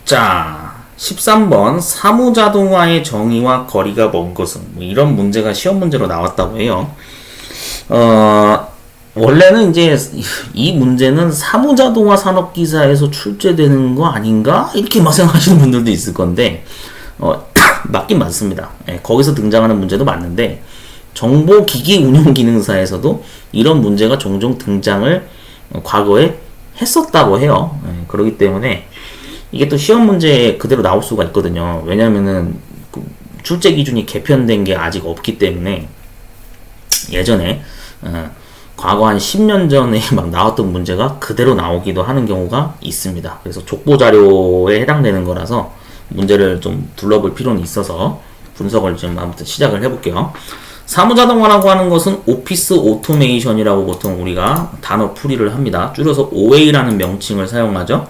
자, 13번 사무자동화의 정의와 거리가 먼 것은 뭐 이런 문제가 시험 문제로 나왔다고 해요. 원래는 이제 이 문제는 사무자동화 산업기사에서 출제되는 거 아닌가? 이렇게 막 생각하시는 분들도 있을 건데 맞긴 맞습니다. 예, 거기서 등장하는 문제도 맞는데 정보기기운용기능사에서도 이런 문제가 종종 등장을 과거에 했었다고 해요. 예, 그렇기 때문에 이게 또 시험 문제에 그대로 나올 수가 있거든요. 왜냐면은 그 출제 기준이 개편된 게 아직 없기 때문에 예전에 과거 한 10년 전에 막 나왔던 문제가 그대로 나오기도 하는 경우가 있습니다. 그래서 족보 자료에 해당되는 거라서 문제를 좀 둘러볼 필요는 있어서 분석을 좀 아무튼 시작을 해볼게요. 사무자동화라고 하는 것은 오피스 오토메이션이라고 보통 우리가 단어 풀이를 합니다. 줄여서 OA라는 명칭을 사용하죠.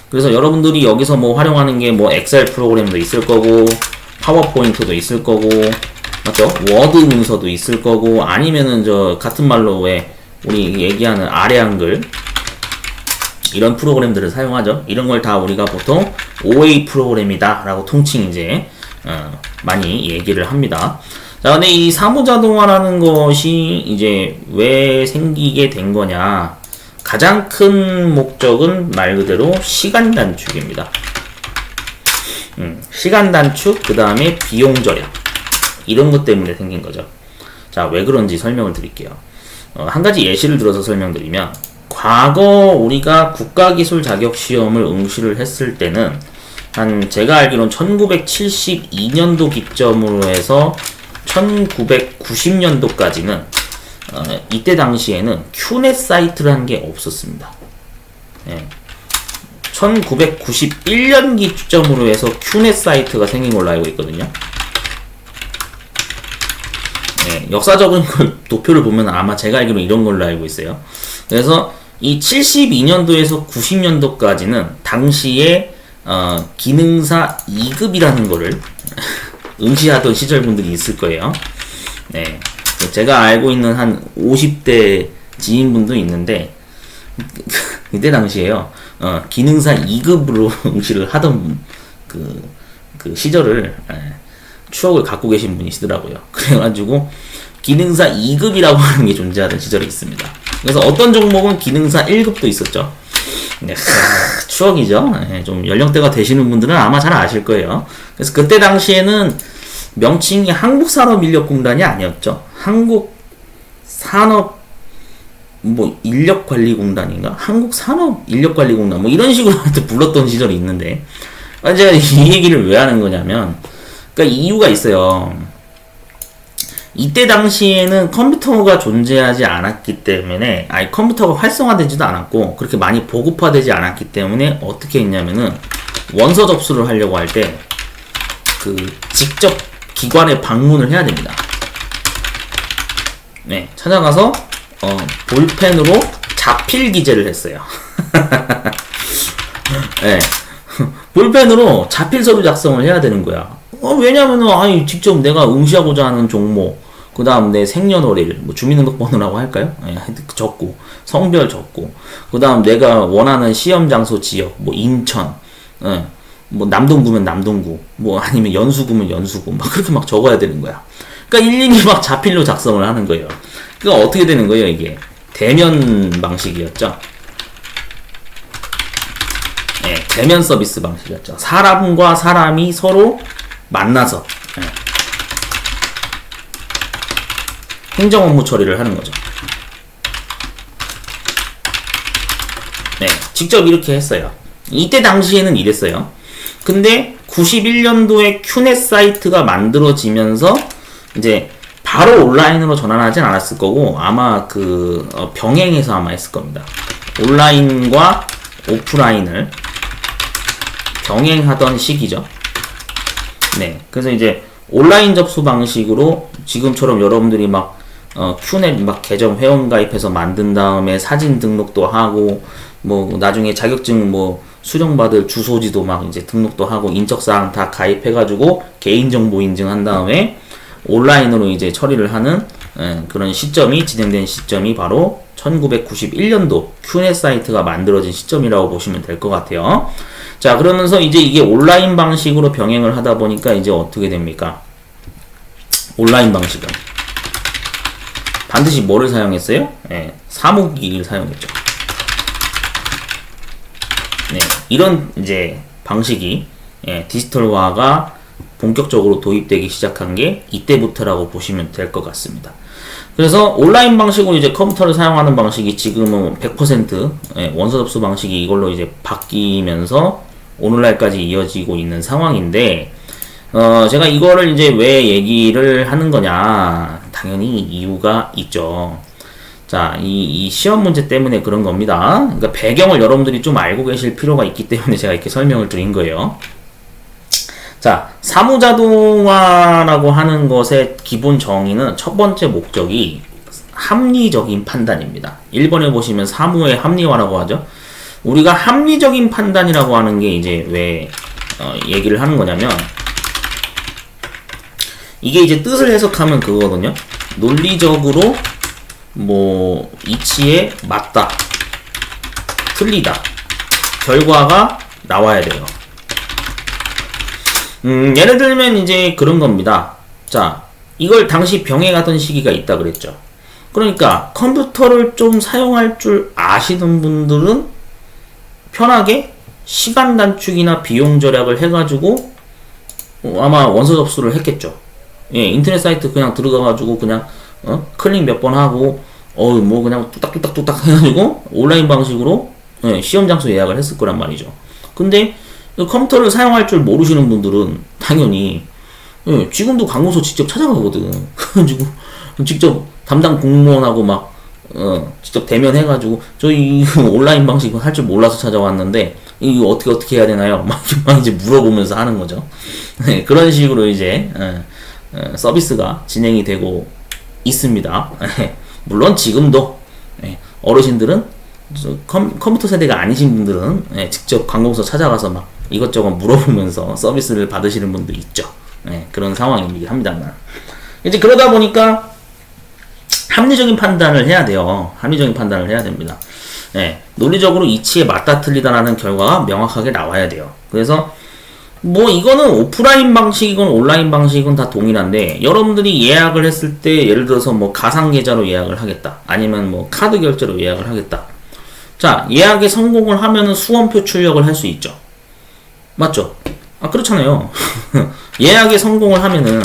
그래서 여러분들이 여기서 뭐 활용하는 게 뭐 엑셀 프로그램도 있을 거고 파워포인트도 있을 거고 맞죠? 워드 문서도 있을 거고 아니면은 저 같은 말로 왜 우리 얘기하는 아래 한글 이런 프로그램들을 사용하죠. 이런 걸 다 우리가 보통 OA 프로그램이다 라고 통칭 이제 많이 얘기를 합니다. 자, 근데 이 사무자동화라는 것이 이제 왜 생기게 된 거냐? 가장 큰 목적은 말 그대로 시간 단축입니다. 시간 단축, 그 다음에 비용 절약. 이런 것 때문에 생긴 거죠. 자, 왜 그런지 설명을 드릴게요. 한 가지 예시를 들어서 설명드리면, 과거 우리가 국가기술 자격시험을 응시를 했을 때는, 제가 알기로는 1972년도 기점으로 해서 1990년도까지는 이때 당시에는 큐넷 사이트라는 게 없었습니다. 예. 1991년 기점으로 해서 큐넷 사이트가 생긴 걸로 알고 있거든요. 예, 역사적인 도표를 보면 아마 제가 알기로 이런 걸로 알고 있어요. 그래서 이 72년도에서 90년도까지는 당시에 기능사 2급이라는 거를 응시하던 시절분들이 있을 거예요. 네. 제가 알고 있는 한 50대 지인분도 있는데 그때 당시에요. 기능사 2급으로 응시를 하던 그 시절을 추억을 갖고 계신 분이시더라고요. 그래가지고 기능사 2급이라고 하는 게 존재하던 시절이 있습니다. 그래서 어떤 종목은 기능사 1급도 있었죠. 네, 추억이죠. 네, 좀 연령대가 되시는 분들은 아마 잘 아실 거예요. 그래서 그때 당시에는 명칭이 한국산업인력공단이 아니었죠. 한국산업 인력관리공단인가? 한국산업인력관리공단 뭐 이런 식으로 불렀던 시절이 있는데 제가 이 얘기를 왜 하는 거냐면 그러니까 이유가 있어요. 이때 당시에는 컴퓨터가 존재하지 않았기 때문에 컴퓨터가 활성화되지도 않았고 그렇게 많이 보급화되지 않았기 때문에 어떻게 했냐면은 원서 접수를 하려고 할 때 직접 기관에 방문을 해야 됩니다. 네, 찾아가서 볼펜으로 자필 기재를 했어요. 네, 볼펜으로 자필 서류 작성을 해야 되는 거야. 왜냐면은 직접 내가 응시하고자 하는 종목, 그 다음 내 생년월일, 뭐 주민등록번호라고 할까요? 네, 적고 성별 적고, 그 다음 내가 원하는 시험 장소 지역, 뭐 인천, 뭐 남동구면 남동구, 뭐 아니면 연수구면 연수구, 막 그렇게 막 적어야 되는 거야. 그러니까 일일이 막 자필로 작성을 하는 거예요. 그러니까 어떻게 되는 거예요, 이게? 대면 방식이었죠. 네, 대면 서비스 방식이었죠. 사람과 사람이 서로 만나서 행정 업무 처리를 하는 거죠. 네, 직접 이렇게 했어요. 이때 당시에는 이랬어요. 근데 91년도에 큐넷 사이트가 만들어지면서 이제 바로 온라인으로 전환하진 않았을 거고 아마 병행해서 아마 했을 겁니다. 온라인과 오프라인을 병행하던 시기죠. 네, 그래서 이제 온라인 접수 방식으로 지금처럼 여러분들이 막 큐넷 막 계정 회원 가입해서 만든 다음에 사진 등록도 하고 뭐 나중에 자격증 뭐 수령받을 주소지도 막 이제 등록도 하고 인적사항 다 가입해가지고 개인정보 인증한 다음에 온라인으로 이제 처리를 하는 그런 시점이 진행된 시점이 바로 1991년도 큐넷 사이트가 만들어진 시점이라고 보시면 될 것 같아요. 자, 그러면서 이제 이게 온라인 방식으로 병행을 하다 보니까 이제 어떻게 됩니까? 온라인 방식은 반드시 뭐를 사용했어요? 네, 사무기기를 사용했죠. 네, 이런 이제 방식이 디지털화가 본격적으로 도입되기 시작한 게 이때부터라고 보시면 될 것 같습니다. 그래서 온라인 방식으로 이제 컴퓨터를 사용하는 방식이 지금은 100% 원서 접수 방식이 이걸로 이제 바뀌면서 오늘날까지 이어지고 있는 상황인데, 제가 이거를 이제 왜 얘기를 하는 거냐? 당연히 이유가 있죠. 자, 이 시험 문제 때문에 그런 겁니다. 그러니까 배경을 여러분들이 좀 알고 계실 필요가 있기 때문에 제가 이렇게 설명을 드린 거예요. 자, 사무자동화라고 하는 것의 기본 정의는 첫 번째 목적이 합리적인 판단입니다. 1번에 보시면 사무의 합리화라고 하죠. 우리가 합리적인 판단이라고 하는 게 이제 왜 얘기를 하는 거냐면, 이게 이제 뜻을 해석하면 그거거든요. 논리적으로 뭐 이치에 맞다, 틀리다, 결과가 나와야 돼요. 예를 들면 이제 그런 겁니다. 자, 이걸 당시 병행하던 시기가 있다 그랬죠. 그러니까 컴퓨터를 좀 사용할 줄 아시는 분들은 편하게 시간 단축이나 비용 절약을 해가지고 아마 원서 접수를 했겠죠. 예, 인터넷 사이트 그냥 들어가가지고 그냥 클릭 몇 번 하고 뭐 그냥 뚝딱뚝딱 해가지고 온라인 방식으로 시험 장소 예약을 했을 거란 말이죠. 근데 컴퓨터를 사용할 줄 모르시는 분들은 당연히 지금도 관공서 직접 찾아가거든. 그래가지고 직접 담당 공무원하고 막 직접 대면해가지고 저희 온라인 방식은 할 줄 몰라서 찾아왔는데 이거 어떻게 해야 되나요? 막 이제 물어보면서 하는 거죠. 그런 식으로 이제 서비스가 진행이 되고 있습니다. 물론 지금도 어르신들은 컴퓨터 세대가 아니신 분들은 직접 관공서 찾아가서 막 이것저것 물어보면서 서비스를 받으시는 분도 있죠. 그런 상황이긴 합니다만, 이제 그러다 보니까 합리적인 판단을 해야 돼요. 합리적인 판단을 해야 됩니다. 논리적으로 이치에 맞다 틀리다라는 결과가 명확하게 나와야 돼요. 그래서 뭐 이거는 오프라인 방식이건 온라인 방식이건 다 동일한데, 여러분들이 예약을 했을 때 예를 들어서 뭐 가상 계좌로 예약을 하겠다, 아니면 뭐 카드 결제로 예약을 하겠다. 자, 예약에 성공을 하면은 수험표 출력을 할 수 있죠. 맞죠? 아, 그렇잖아요. 예약에 성공을 하면은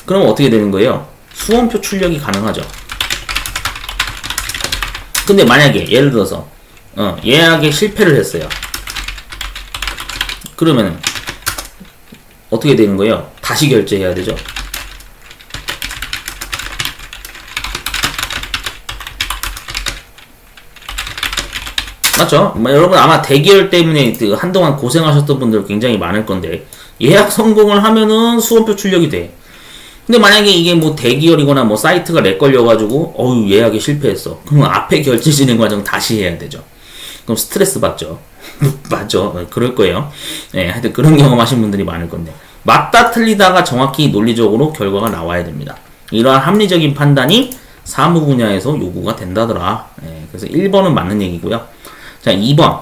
그럼 어떻게 되는 거예요? 수험표 출력이 가능하죠. 근데 만약에 예를 들어서 예약에 실패를 했어요. 그러면 어떻게 되는 거예요? 다시 결제해야 되죠. 맞죠? 여러분 아마 대기열 때문에 한동안 고생하셨던 분들 굉장히 많을 건데, 예약 성공을 하면은 수험표 출력이 돼. 근데 만약에 이게 뭐 대기열이거나 뭐 사이트가 렉 걸려가지고 예약에 실패했어. 그럼 앞에 결제 진행 과정 다시 해야 되죠. 그럼 스트레스 받죠. 맞죠? 그럴 거예요. 하여튼 그런 경험하신 분들이 많을 건데, 맞다 틀리다가 정확히 논리적으로 결과가 나와야 됩니다. 이러한 합리적인 판단이 사무 분야에서 요구가 된다더라. 그래서 1번은 맞는 얘기고요. 자, 2번.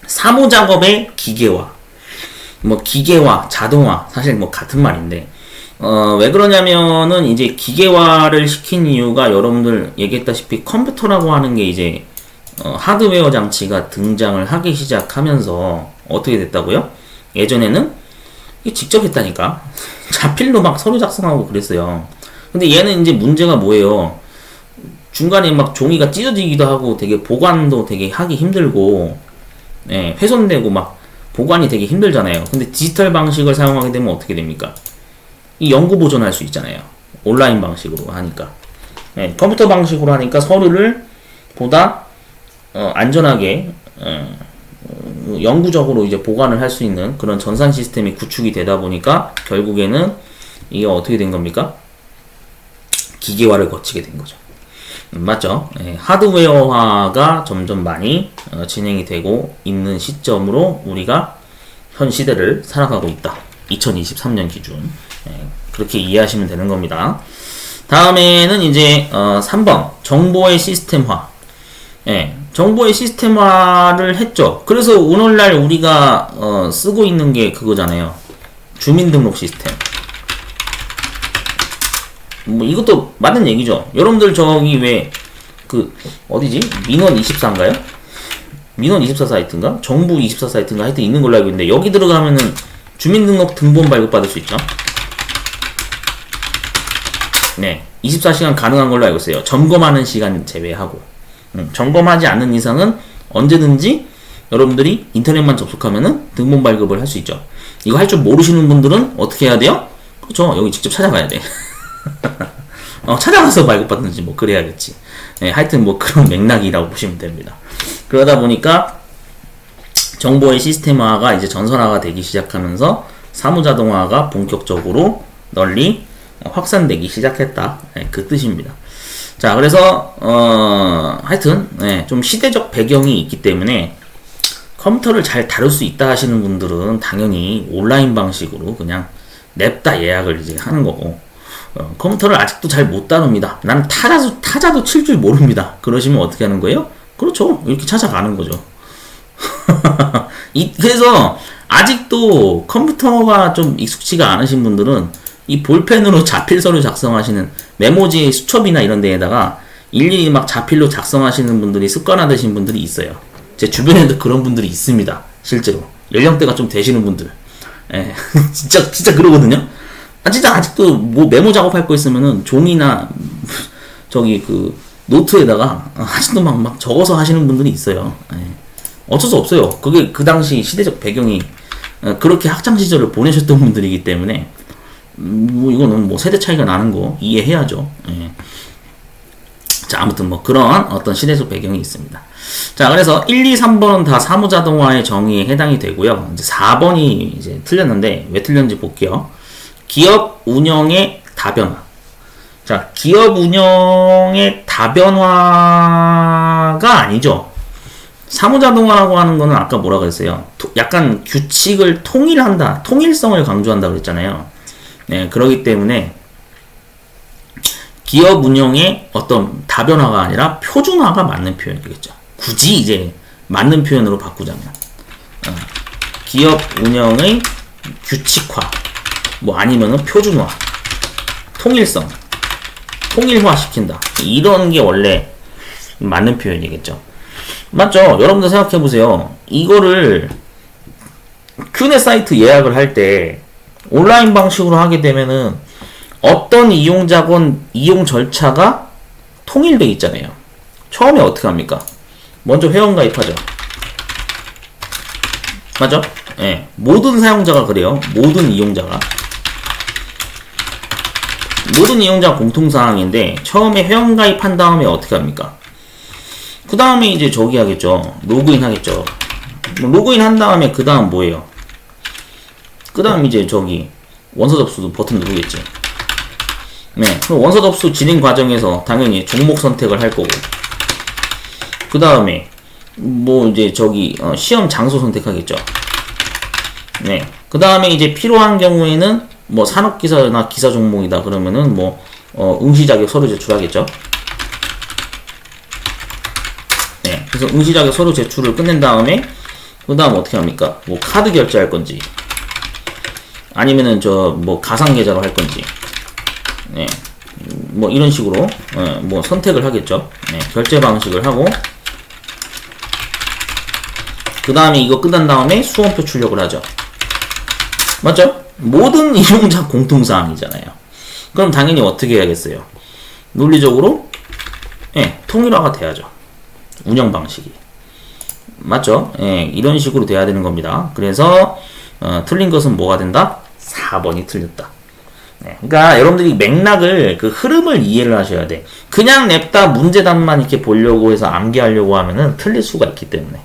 사무 작업의 기계화. 뭐 기계화, 자동화 사실 뭐 같은 말인데, 왜 그러냐면은 이제 기계화를 시킨 이유가 여러분들 얘기했다시피 컴퓨터라고 하는 게 이제 하드웨어 장치가 등장을 하기 시작하면서 어떻게 됐다고요? 예전에는 직접 했다니까. 자필로 막 서류 작성하고 그랬어요. 근데 얘는 이제 문제가 뭐예요? 중간에 막 종이가 찢어지기도 하고 되게 보관도 되게 하기 힘들고, 훼손되고 막 보관이 되게 힘들잖아요. 근데 디지털 방식을 사용하게 되면 어떻게 됩니까? 이 영구 보존할 수 있잖아요. 온라인 방식으로 하니까. 컴퓨터 방식으로 하니까 서류를 보다 안전하게 영구적으로 이제 보관을 할 수 있는 그런 전산 시스템이 구축이 되다 보니까 결국에는 이게 어떻게 된 겁니까? 기계화를 거치게 된 거죠. 맞죠? 하드웨어화가 점점 많이 진행이 되고 있는 시점으로 우리가 현 시대를 살아가고 있다. 2023년 기준. 그렇게 이해하시면 되는 겁니다. 다음에는 이제 3번 정보의 시스템화. 정보의 시스템화를 했죠. 그래서 오늘날 우리가 쓰고 있는 게 그거잖아요. 주민등록 시스템. 뭐 이것도 맞는 얘기죠. 여러분들 저기 왜 그 어디지? 민원24인가요? 민원24 사이트인가? 정부24 사이트인가? 하여튼 있는 걸로 알고 있는데 여기 들어가면은 주민등록 등본 발급받을 수 있죠. 네, 24시간 가능한 걸로 알고 있어요. 점검하는 시간 제외하고. 점검하지 않는 이상은 언제든지 여러분들이 인터넷만 접속하면은 등본 발급을 할 수 있죠. 이거 할 줄 모르시는 분들은 어떻게 해야 돼요? 그렇죠. 여기 직접 찾아가야 돼. 찾아가서 발급받는지 뭐 그래야겠지. 네, 하여튼 뭐 그런 맥락이라고 보시면 됩니다. 그러다 보니까 정보의 시스템화가 이제 전선화가 되기 시작하면서 사무자동화가 본격적으로 널리 확산되기 시작했다. 네, 그 뜻입니다. 자, 그래서 하여튼 네, 좀 시대적 배경이 있기 때문에 컴퓨터를 잘 다룰 수 있다 하시는 분들은 당연히 온라인 방식으로 그냥 냅다 예약을 이제 하는 거고, 컴퓨터를 아직도 잘 못 다룹니다. 나는 타자도 칠 줄 모릅니다. 그러시면 어떻게 하는 거예요? 그렇죠. 이렇게 찾아가는 거죠. 그래서 아직도 컴퓨터가 좀 익숙치가 않으신 분들은 이 볼펜으로 자필 서류 작성하시는 메모지 수첩이나 이런 데에다가 일일이 막 자필로 작성하시는 분들이 습관화되신 분들이 있어요. 제 주변에도 그런 분들이 있습니다. 실제로 연령대가 좀 되시는 분들, 예, 진짜 그러거든요. 진짜 아직도 뭐 메모 작업할 거 있으면은 종이나 저기 그 노트에다가 아직도 막 적어서 하시는 분들이 있어요. 예. 어쩔 수 없어요. 그게 그 당시 시대적 배경이 그렇게 학창 시절을 보내셨던 분들이기 때문에 뭐 이거는 뭐 세대 차이가 나는 거 이해해야죠. 예. 자, 아무튼 뭐 그런 어떤 시대적 배경이 있습니다. 자, 그래서 1, 2, 3번은 다 사무자동화의 정의에 해당이 되고요. 이제 4번이 이제 틀렸는데 왜 틀렸는지 볼게요. 기업 운영의 다변화. 자, 기업 운영의 다변화가 아니죠. 사무자동화라고 하는 거는 아까 뭐라 그랬어요? 약간 규칙을 통일한다, 통일성을 강조한다 그랬잖아요. 네, 그렇기 때문에 기업 운영의 어떤 다변화가 아니라 표준화가 맞는 표현이겠죠. 굳이 이제 맞는 표현으로 바꾸자면 기업 운영의 규칙화, 뭐 아니면은 표준화, 통일성, 통일화 시킨다. 이런 게 원래 맞는 표현이겠죠. 맞죠? 여러분들 생각해 보세요. 이거를 큐넷 사이트 예약을 할 때 온라인 방식으로 하게 되면은 어떤 이용자건 이용 절차가 통일되어 있잖아요. 처음에 어떻게 합니까? 먼저 회원 가입하죠. 맞죠? 예. 모든 사용자가 그래요. 모든 이용자 공통사항인데 처음에 회원 가입한 다음에 어떻게 합니까? 그 다음에 이제 저기 하겠죠. 로그인 하겠죠. 로그인 한 다음에 그 다음 뭐예요? 그 다음 이제 저기 원서 접수 버튼 누르겠지. 네. 그럼 원서 접수 진행 과정에서 당연히 종목 선택을 할 거고, 그 다음에 뭐 이제 저기 시험 장소 선택하겠죠. 네. 그 다음에 이제 필요한 경우에는 뭐 산업기사나 기사 종목이다 그러면은 뭐 응시 자격 서류 제출하겠죠. 네. 그래서 응시 자격 서류 제출을 끝낸 다음에 그 다음 어떻게 합니까? 뭐 카드 결제할 건지 아니면은 저 뭐 가상 계좌로 할 건지, 네. 뭐 이런 식으로 뭐 선택을 하겠죠. 네. 결제 방식을 하고 그 다음에 이거 끝난 다음에 수험표 출력을 하죠. 맞죠? 모든 이용자 공통사항이잖아요. 그럼 당연히 어떻게 해야겠어요? 논리적으로 통일화가 돼야죠. 운영 방식이. 맞죠? 이런 식으로 돼야 되는 겁니다. 그래서 틀린 것은 뭐가 된다? 4번이 틀렸다. 네, 그러니까 여러분들이 맥락을, 그 흐름을 이해를 하셔야 돼. 그냥 냅다 문제답만 이렇게 보려고 해서 암기하려고 하면은 틀릴 수가 있기 때문에.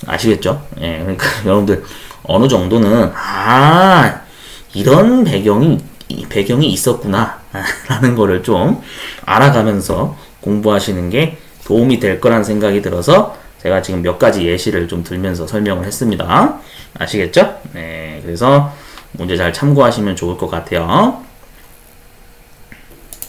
아시겠죠? 그러니까 여러분들 어느 정도는 이런 배경이 있었구나 라는 거를 좀 알아가면서 공부하시는 게 도움이 될 거란 생각이 들어서 제가 지금 몇 가지 예시를 좀 들면서 설명을 했습니다. 아시겠죠? 네, 그래서 문제 잘 참고하시면 좋을 것 같아요.